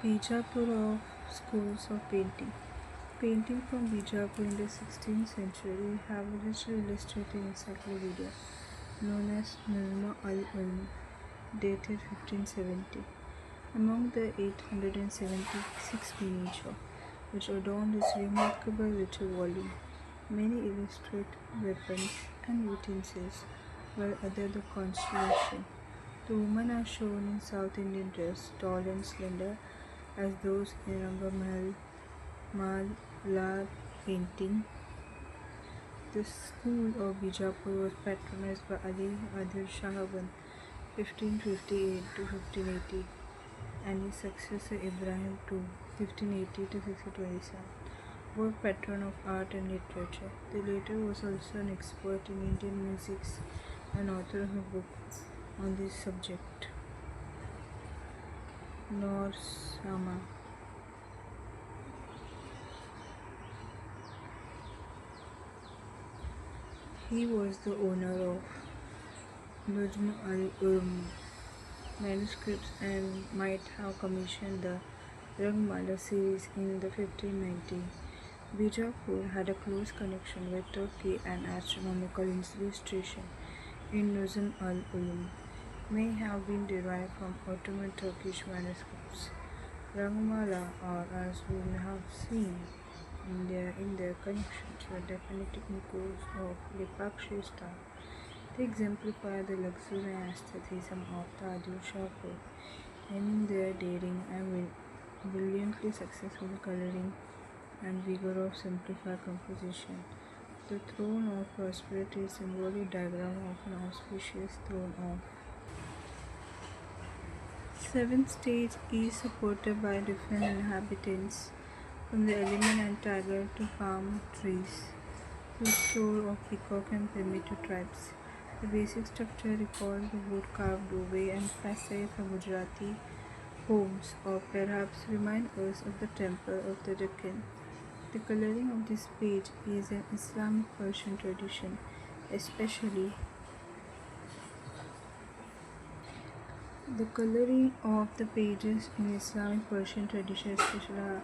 Bijapur of schools of painting. Painting from Bijapur in the 16th century have a richly illustrated encyclopedia known as Nizma al-Ulm, dated 1570. Among the 876 miniature which adorn this remarkable little volume, many illustrate weapons and utensils, while others the constellation. The women are shown in South Indian dress, tall and slender, as those in Rangamahal Malar painting. The school of Bijapur was patronized by Ali Adil Shahaban 1558 to 1580 and his successor Ibrahim II 1580 to 1627 were patron of art and literature. The latter was also an expert in Indian music and author of a book on this subject, Norsama. He was the owner of Nujm al-Urm manuscripts and might have commissioned the Rangmala series in the 1590. Bijapur had a close connection with Turkey and astronomical illustration in Nuzul al-Ulum may have been derived from Ottoman Turkish manuscripts. Rangmala, or as we have seen in their connections were Deccani technicals of Lipakshi style. They exemplify the luxury and aestheticism of the Adil Shah court, and in their daring and brilliantly successful coloring and vigor of simplified composition. The throne of prosperity is a symbolic diagram of an auspicious throne of seventh stage is supported by different inhabitants from the element and tiger to palm trees to store of peacock and primitive tribes. The basic structure recalls the wood-carved doorway and facade from Gujarati homes, or perhaps remind us of the temple of the Deccan. The coloring of this page is an Islamic Persian tradition, especially the coloring of the pages in Islamic Persian tradition, especially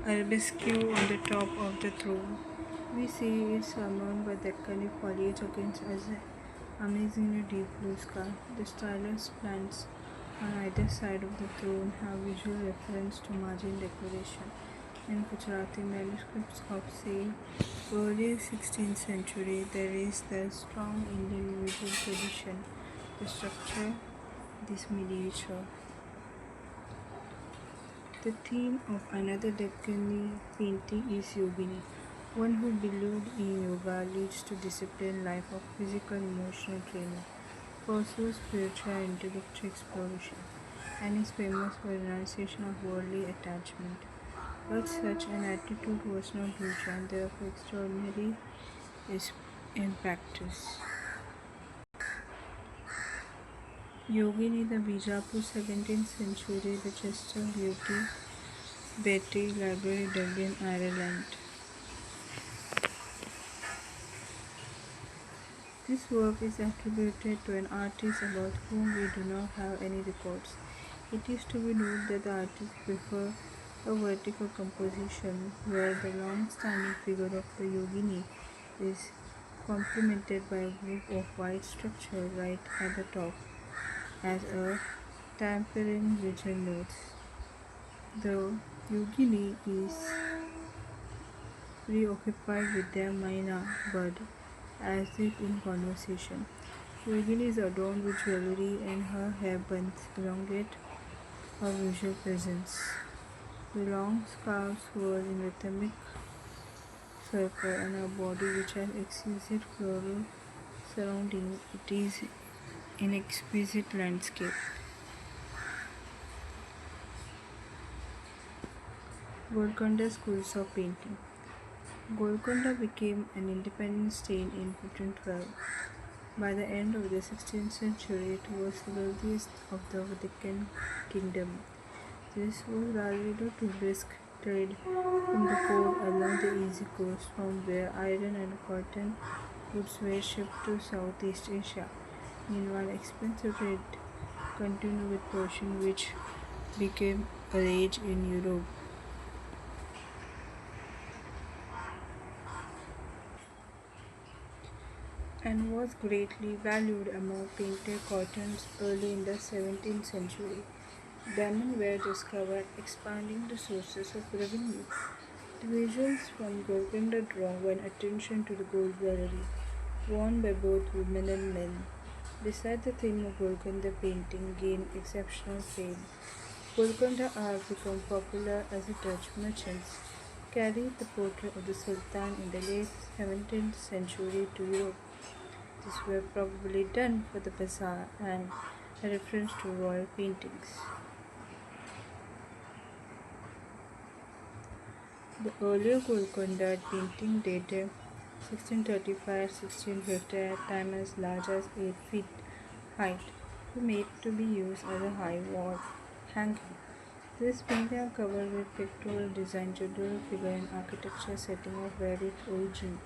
arabesque on the top of the throne. We see it surmounted by Deccani foliage against an amazingly deep blue sky. The stylus plants on either side of the throne have visual reference to margin decoration. In Gujarati manuscripts of, say, early 16th century, there is the strong Indian visual tradition. The structure, this miniature. The theme of another Deccani painting is Yogini. One who believed in yoga leads to disciplined life of physical emotional training, pursues spiritual and intellectual exploration, and is famous for renunciation of worldly attachment. But such an attitude was not usual and therefore extraordinary in practice. Yogini, the Bijapur 17th century, the Chester Beatty Library, Dublin, Ireland. This work is attributed to an artist about whom we do not have any records. It is to be noted that the artist preferred a vertical composition where the long-standing figure of the yogini is complemented by a group of white structure right at the top as a tapering visual notes. The yogini is preoccupied with their maina bud as if in conversation. Yogini is adorned with jewelry and her hair buns elongate her visual presence. The long scarves were in rhythmic circle and her body which has exquisite floral surrounding it is an exquisite landscape. Golconda schools of painting. Golconda became an independent state in 1512. By the end of the 16th century, it was the wealthiest of the Deccan kingdom. This was largely due to brisk trade from the port along the easy coast, from where iron and cotton goods were shipped to Southeast Asia. Meanwhile, expensive trade continued with Persian, which became a rage in Europe and was greatly valued among painted cottons early in the 17th century. Diamonds were discovered, expanding the sources of revenue. The visuals from Golconda draw one attention to the gold jewelry, worn by both women and men. Beside the theme of Golconda painting gained exceptional fame. Golconda art became popular as the Dutch merchants carried the portrait of the Sultan in the late 17th century to Europe. These were probably done for the bazaar and a reference to royal paintings. The earlier Golconda painting dated 1635-1650 at time as large as 8 feet height were made to be used as a high wall hanging. This painting are covered with pictorial design, general figure and architecture setting of varied origin.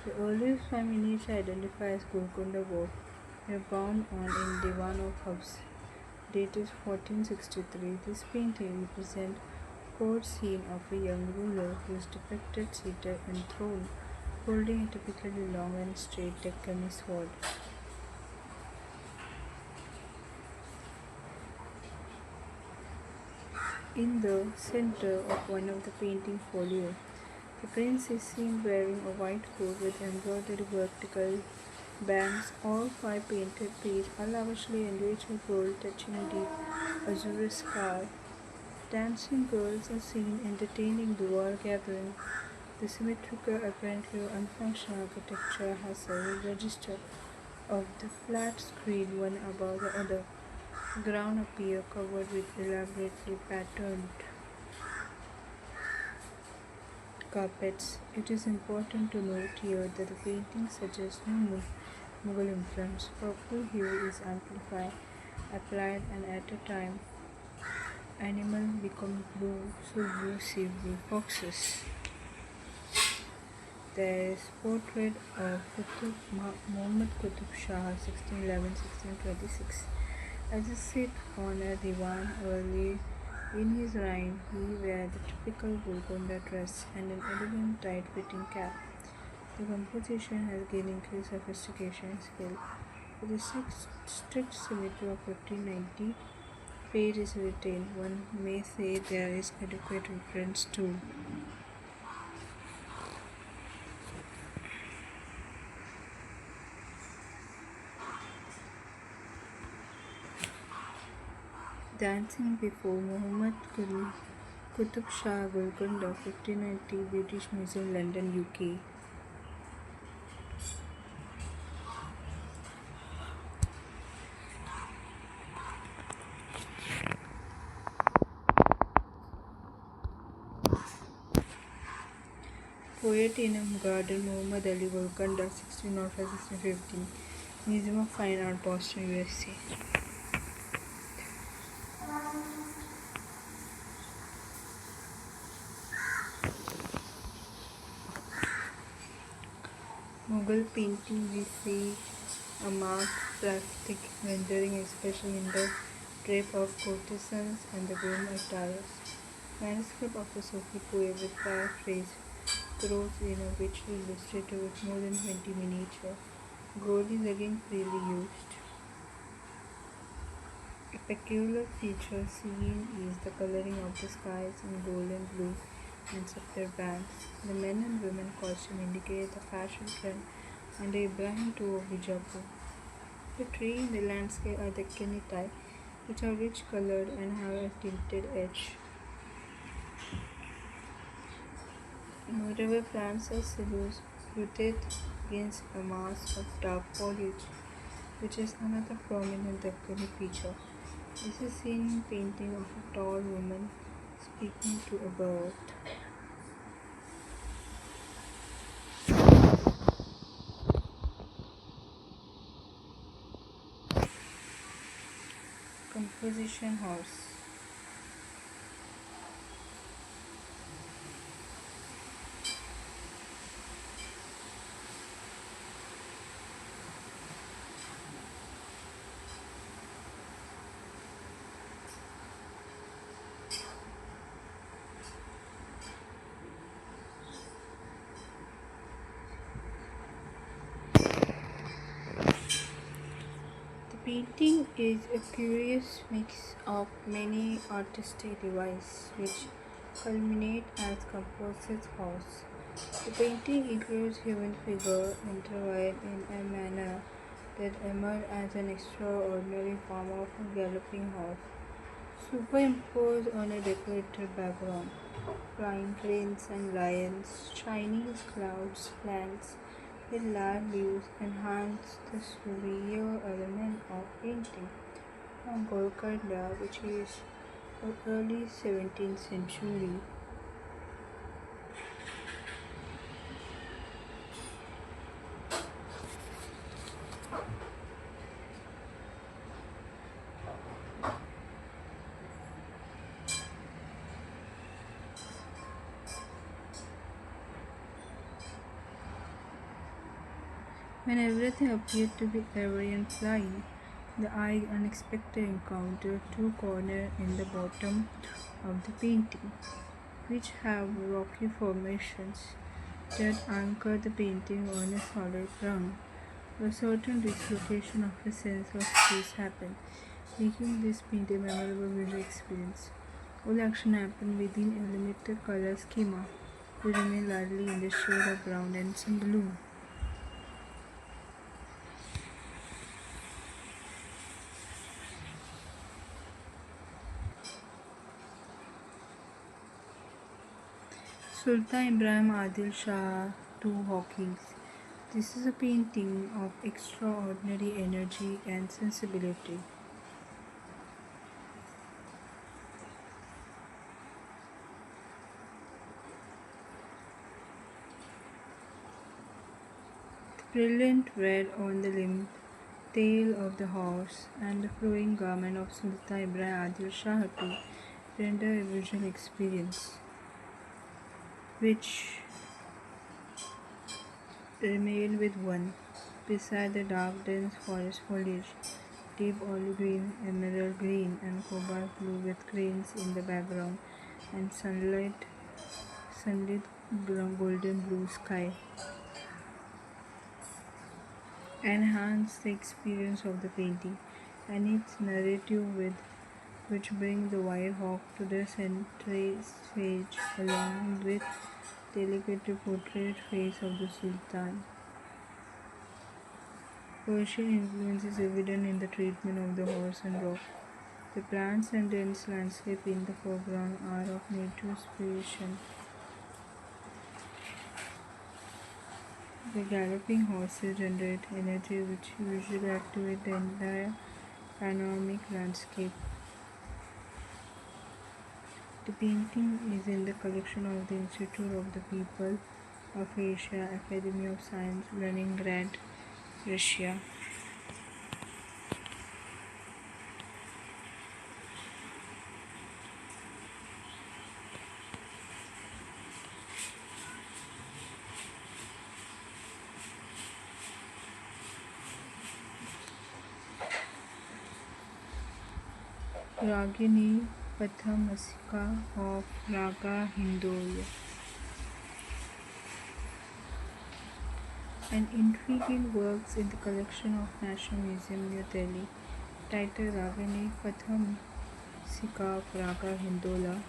The earliest families identified as Golconda work were bound on in Divan of Hubs, dated 1463. This painting represents court scene of a young ruler who is depicted seated enthroned, holding a typically long and straight Deccani sword. In the center of one of the painting folio, the prince is seen wearing a white coat with embroidered vertical bands. All five painted pages are lavishly enriched with gold touching deep azure sky. Dancing girls are seen entertaining the war gathering. The symmetrical, apparently unfunctional architecture has several registers of the flat screen one above the other. The ground appears covered with elaborately patterned carpets. It is important to note here that the painting suggests no Mughal influence. Purple hue is amplified, applied, and at a time animal become blue, so blue see blue foxes. There is portrait of Muhammad Qutub Shah 1611-1626. As he sit on a divan early in his reign, he wear the typical Golconda dress and an elegant tight-fitting cap. The composition has gained increased sophistication and skill. With the strict symmetry of 1590 page is retained, one may say there is adequate reference to Dancing before Muhammad Qutub Shah Golconda 1590 British Museum London UK. Poet in a Garden Muhammad Ali Golconda 1605-1615 Museum of Fine Art Boston USA. Mughal painting we see a marked plastic rendering, especially in the drape of courtesans and the groom attires. Manuscript of a Sufi poem with paraphrase throws in a richly illustrated with more than 20 miniatures. Gold is again freely used. A peculiar feature seen is the coloring of the skies in gold and blue and subtle bands. The men and women costume indicate the fashion trend under Ibrahim II of Bijapur. The tree in the landscape are the Deccani type, which are rich colored and have a tinted edge. Notable plants are silhouetted against a mass of dark foliage, which is another prominent Deccani feature. This is seen in painting of a tall woman speaking to a bird. Composition horse. Painting is a curious mix of many artistic devices which culminate as composite horse. The painting includes human figure intertwined in a manner that emerge as an extraordinary form of a galloping horse, superimposed on a decorated background. Flying trains and lions, Chinese clouds, plants with large leaves enhance the surreal element of painting. On Golconda, which is of early 17th century, when everything appeared to be airy and flying. The eye unexpectedly encountered two corners in the bottom of the painting, which have rocky formations that anchor the painting on a solid ground. A certain dislocation of a sense of space happened, making this painting a memorable visual experience. All action happened within a limited color schema. We remain largely in the shade of brown and some blue. Sultan Ibrahim Adil Shah to Hawkins. This is a painting of extraordinary energy and sensibility. The brilliant red on the limb, tail of the horse, and the flowing garment of Sultan Ibrahim Adil Shah to render a visual experience, which remained with one. Beside the dark dense forest foliage, deep olive green, emerald green, and cobalt blue with cranes in the background, and sunlit golden blue sky enhance the experience of the painting and its narrative with which bring the white hawk to the center stage along with delicately portrayed face of the Sultan. Persian influence is evident in the treatment of the horse and rock. The plants and dense landscape in the foreground are of native inspiration. The galloping horses generate energy which usually activate the entire panoramic landscape. The painting is in the collection of the Institute of the People of Asia, Academy of Science, Leningrad, Russia. Ragini Pathamasika of Raga Hindoya. An intriguing works in the collection of National Museum, New Delhi, titled Ragini Pathamasika of Raga Hindola,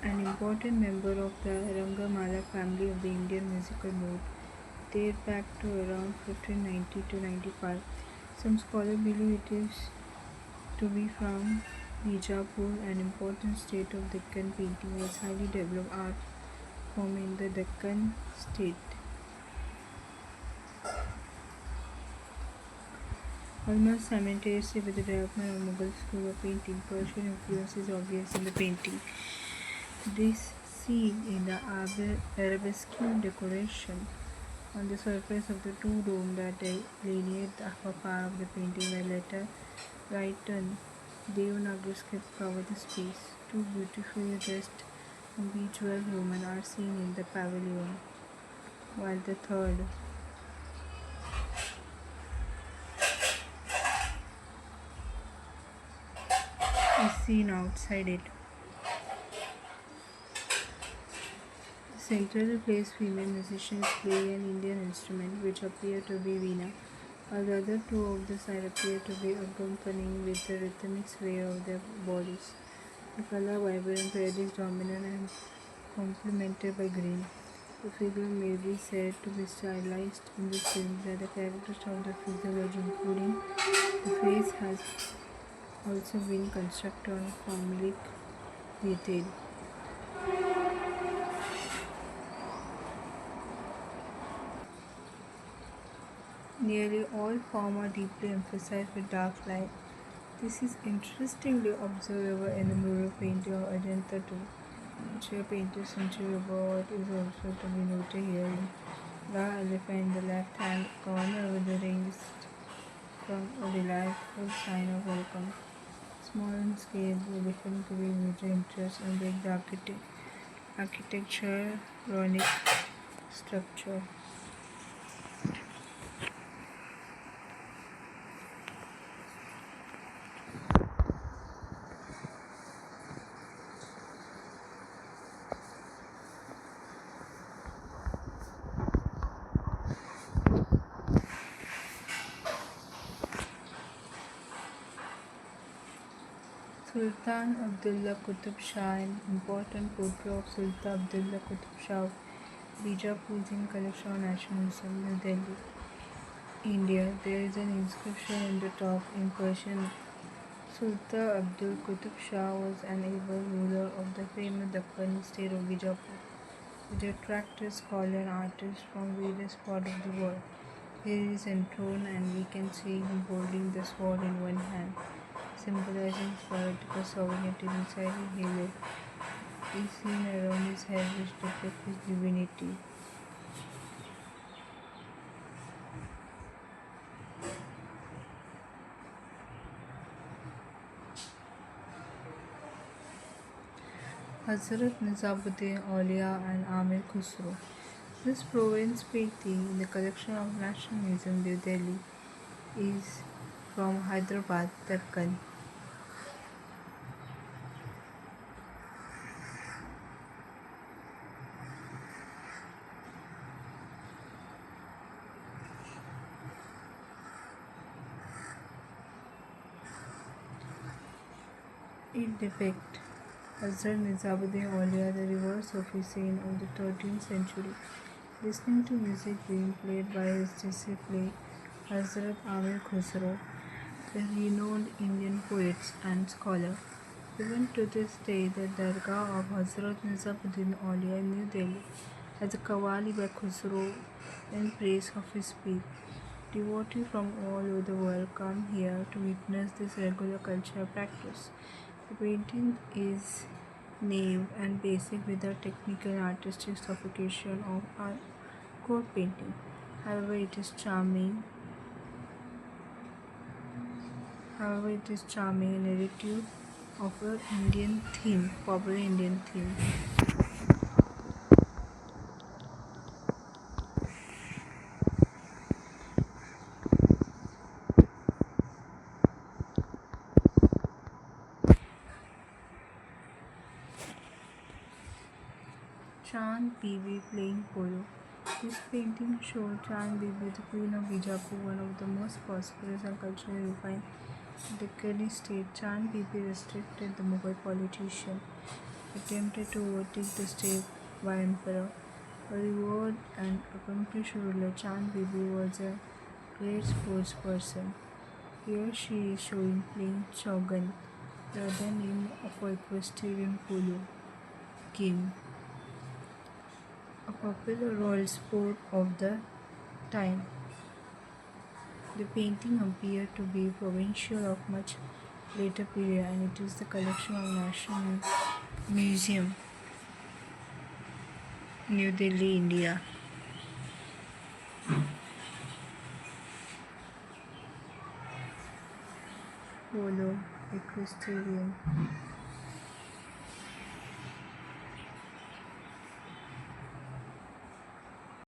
an important member of the Rangamala family of the Indian musical mode, date back to around 1590 to 95. Some scholars believe it is to be from Bijapur, an important state of Deccan. Painting was highly developed art form in the Deccan state. Almost simultaneously with the development of Mughal school of painting, Persian influence is obvious in the painting. This seen in the arabesque decoration on the surface of the two domes that delineate the upper part of the painting, where later Brighton Devanagari script cover the space. Two beautifully dressed and bejeweled women are seen in the pavilion, while the third is seen outside it. The centrally placed female musicians play an Indian instrument which appear to be veena, while the other two of the side appear to be accompanying with the rhythmic sway of their bodies. The color vibrant red is dominant and complemented by green. The figure may be said to be stylized in the sense that the characters of the physiology, including the face, has also been constructed on formulaic detail. Nearly all forms are deeply emphasized with dark light. This is interestingly observable in the mural painting of Ajanta too, which were painted century ago. It is also to be noted here in the elephant in the left hand corner with the rings from a delightful sign of welcome. Small in scale, they become to be major interest and break the architecture, runic structure. Sultan Abdullah Qutub Shah, an important portrait of Sultan Abdullah Qutub Shah of Bijapur is in collection of National Museum, New Delhi, India. There is an inscription in the top in Persian. Sultan Abdul Qutub Shah was an able ruler of the famous Deccani state of Bijapur, which attracted scholars and artists from various parts of the world. Here he is enthroned, and we can see him holding the sword in one hand, symbolizing his political sovereignty inside his halo. Is seen around his head, which depicts his divinity. Hazrat Nizamuddin Aulia and Amir Khusro. This province painting in the collection of National Museum, New Delhi, is from Hyderabad, Deccani. It depicts Hazrat Nizamuddin Aulia, the reverse of Hussain of the 13th century, listening to music being played by his disciple Hazrat Amir Khusro, the renowned Indian poet and scholar. Even to this day, the Dargah of Hazrat Nizamuddin Aulia in New Delhi has a Qawwali by Khusro in praise of his speech. Devotees from all over the world come here to witness this regular cultural practice. The painting is naive and basic without technical and artistic sophistication of art court painting. However, it is charming. A narrative of an Indian theme, popular Indian theme. Chand Bibi playing polo. This painting shows Chand Bibi, the queen of Bijapur, one of the most prosperous and culturally refined Deccani state. Chand Bibi restricted the Mughal politician, attempted to overtake the state by emperor. A revered and accomplished ruler, Chand Bibi was a great sportsperson. Here she is showing playing Shogun, the other name for equestrian polo game, a popular royal sport of the time. The painting appeared to be provincial of much later period, and it is the collection of National Museum, New Delhi, India. Polo, equestrian.